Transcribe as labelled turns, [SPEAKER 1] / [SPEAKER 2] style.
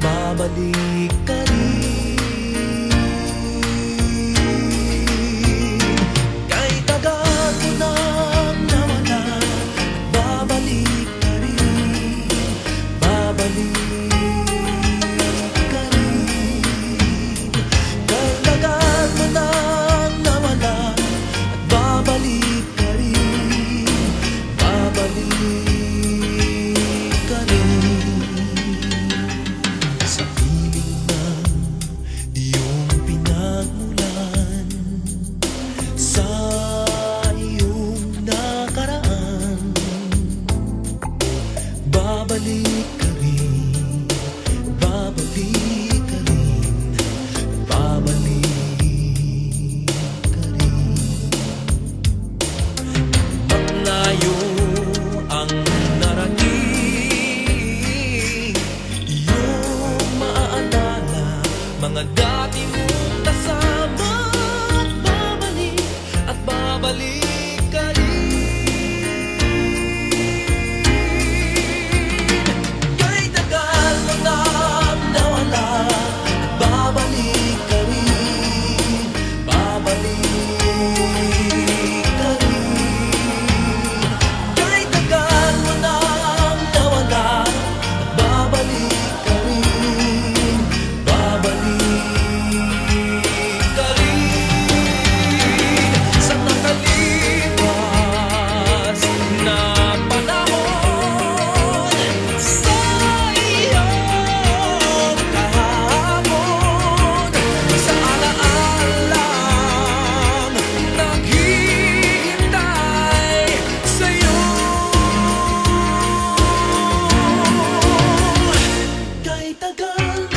[SPEAKER 1] babalik ka rin. Kahit tagal mo nang nawala, babalik ka rin, babalik ka rin. Kahit tagal mo nang nawala, babalik ka rin, babalik ka rin. Sa piling ng iyong pinagmulan, sa iyong nakaraan, babalik ka rin, babalik ka rin, babalik ka rin. Malayo ang narating, iyong maaalala mga dati mong kasama. Babalik at babalik ka rin. Kahit tagal mo nang nawala, babalik ka rin, babalik ka rin. Kahit tagal mo nang nawala, babalik ka rin, babalik ka rin. Sa nakalipas na panahon, sa iyong kahapon, sa alaalang naghihintay sa'yo. Kahit tagal